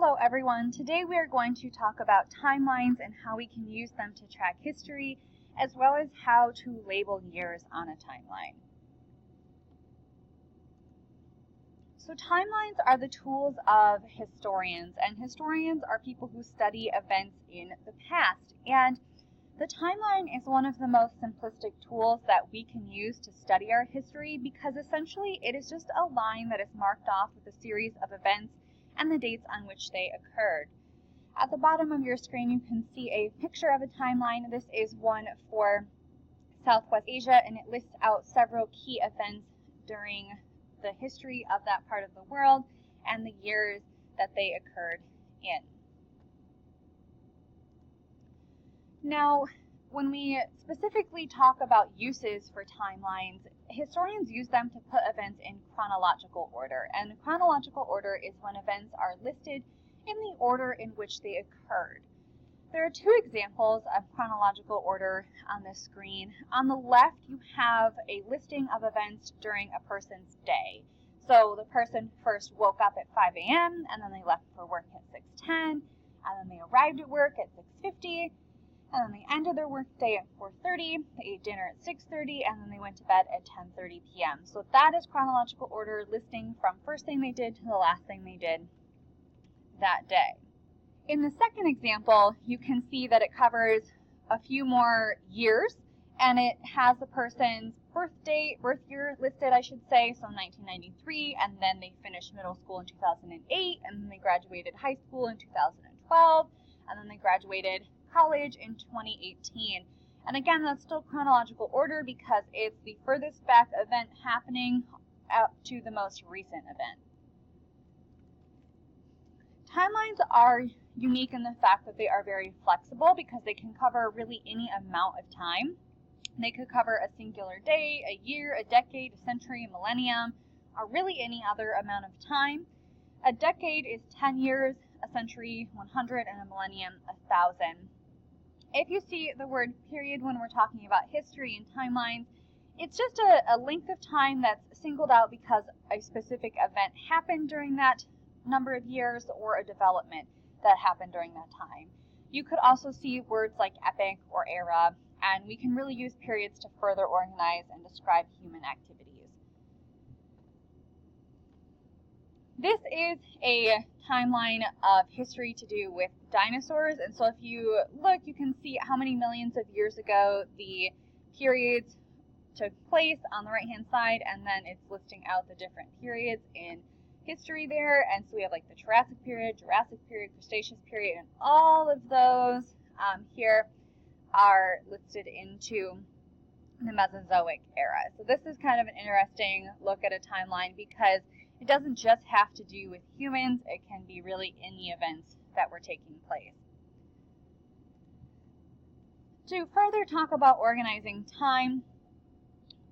Hello everyone, today we are going to talk about timelines and how we can use them to track history, as well as how to label years on a timeline. So timelines are the tools of historians, and historians are people who study events in the past. And the timeline is one of the most simplistic tools that we can use to study our history because essentially it is just a line that is marked off with a series of events and the dates on which they occurred. At the bottom of your screen you can see a picture of a timeline. This is one for Southwest Asia, and it lists out several key events during the history of that part of the world and the years that they occurred in. Now, when we specifically talk about uses for timelines, historians use them to put events in chronological order. And chronological order is when events are listed in the order in which they occurred. There are two examples of chronological order on the screen. On the left, you have a listing of events during a person's day. So the person first woke up at 5 a.m. and then they left for work at 6:10, and then they arrived at work at 6:50, and then they ended their work day at 4:30, they ate dinner at 6:30, and then they went to bed at 10:30 p.m. So that is chronological order, listing from first thing they did to the last thing they did that day. In the second example, you can see that it covers a few more years, and it has the person's birth year listed, I should say, so 1993, and then they finished middle school in 2008, and then they graduated high school in 2012, and then they graduated college in 2018. And again, that's still chronological order because it's the furthest back event happening up to the most recent event. Timelines are unique in the fact that they are very flexible because they can cover really any amount of time. They could cover a singular day, a year, a decade, a century, a millennium, or really any other amount of time. A decade is 10 years, a century 100, and a millennium 1,000. If you see the word period when we're talking about history and timelines, it's just a length of time that's singled out because a specific event happened during that number of years or a development that happened during that time. You could also see words like epoch or era, and we can really use periods to further organize and describe human activities. This is a timeline of history to do with dinosaurs, and so if you look, you can see how many millions of years ago the periods took place on the right hand side, and then it's listing out the different periods in history there. And so we have like the Jurassic period, Cretaceous period, and all of those here are listed into the Mesozoic era. So this is kind of an interesting look at a timeline because it doesn't just have to do with humans, it can be really any events that were taking place. To further talk about organizing time,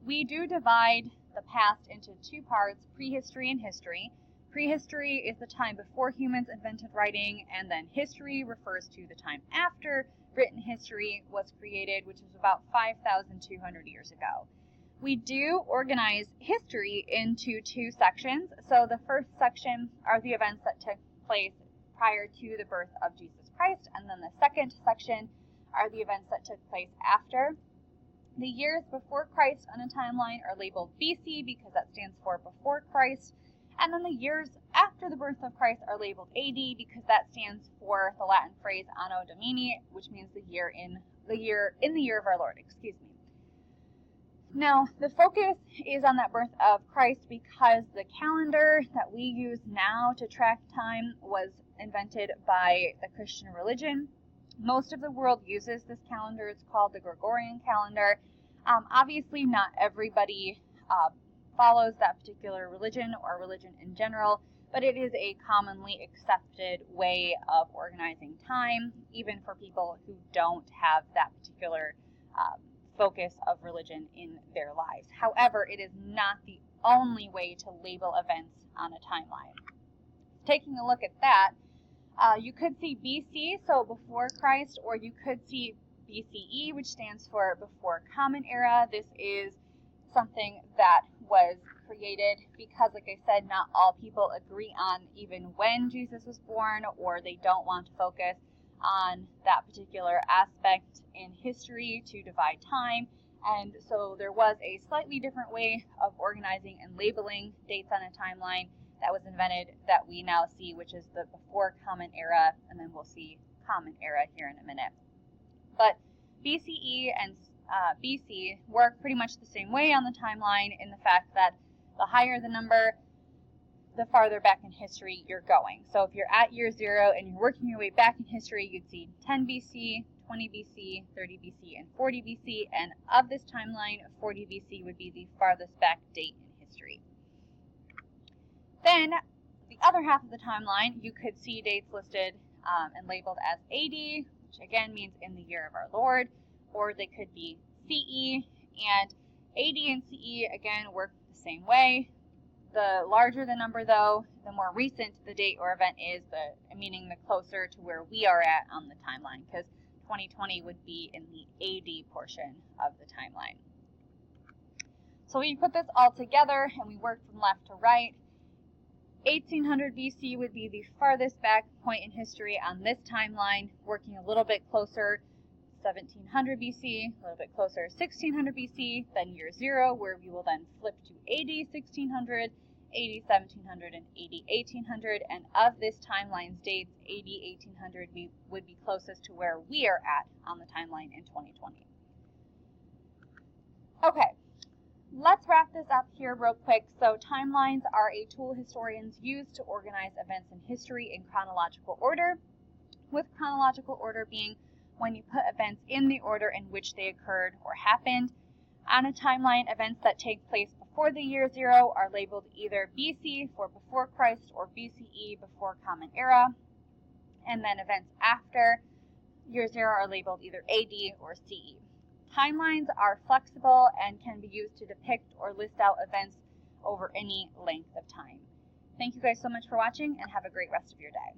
we do divide the past into two parts, prehistory and history. Prehistory is the time before humans invented writing, and then history refers to the time after written history was created, which is about 5,200 years ago. We do organize history into two sections. So the first section are the events that took place prior to the birth of Jesus Christ, and then the second section are the events that took place after. The years before Christ on a timeline are labeled BC because that stands for before Christ, and then the years after the birth of Christ are labeled AD because that stands for the Latin phrase Anno Domini, which means the year in the year of our Lord, Now, the focus is on that birth of Christ because the calendar that we use now to track time was invented by the Christian religion. Most of the world uses this calendar. It's called the Gregorian calendar. Obviously, not everybody follows that particular religion or religion in general, but it is a commonly accepted way of organizing time, even for people who don't have that particular focus of religion in their lives. However, it is not the only way to label events on a timeline. Taking a look at that, you could see BC, so before Christ, or you could see BCE, which stands for before Common Era. This is something that was created because, like I said, not all people agree on even when Jesus was born, or they don't want to focus on that particular aspect in history to divide time. And so there was a slightly different way of organizing and labeling dates on a timeline that was invented that we now see, which is the before Common Era, and then we'll see Common Era here in a minute. But BCE and BC work pretty much the same way on the timeline in the fact that the higher the number, the farther back in history you're going. So if you're at year 0 and you're working your way back in history, you'd see 10 BC, 20 BC, 30 BC, and 40 BC. And of this timeline, 40 BC would be the farthest back date in history. Then the other half of the timeline, you could see dates listed and labeled as AD, which again means in the year of our Lord, or they could be CE, and AD and CE again work the same way. The larger the number, though, the more recent the date or event is, meaning the closer to where we are at on the timeline, because 2020 would be in the AD portion of the timeline. So we put this all together and we work from left to right. 1800 BC would be the farthest back point in history on this timeline, working a little bit closer 1700 BC, a little bit closer 1600 BC, then year 0, where we will then flip to AD 1600, AD 1700, and AD 1800, and of this timeline's dates, AD 1800 would be closest to where we are at on the timeline in 2020. Okay. Let's wrap this up here real quick. So timelines are a tool historians use to organize events in history in chronological order, with chronological order being when you put events in the order in which they occurred or happened. On a timeline, events that take place before the year 0 are labeled either BC for before Christ or BCE before Common Era, and then events after year 0 are labeled either AD or CE. Timelines are flexible and can be used to depict or list out events over any length of time. Thank you guys so much for watching, and have a great rest of your day.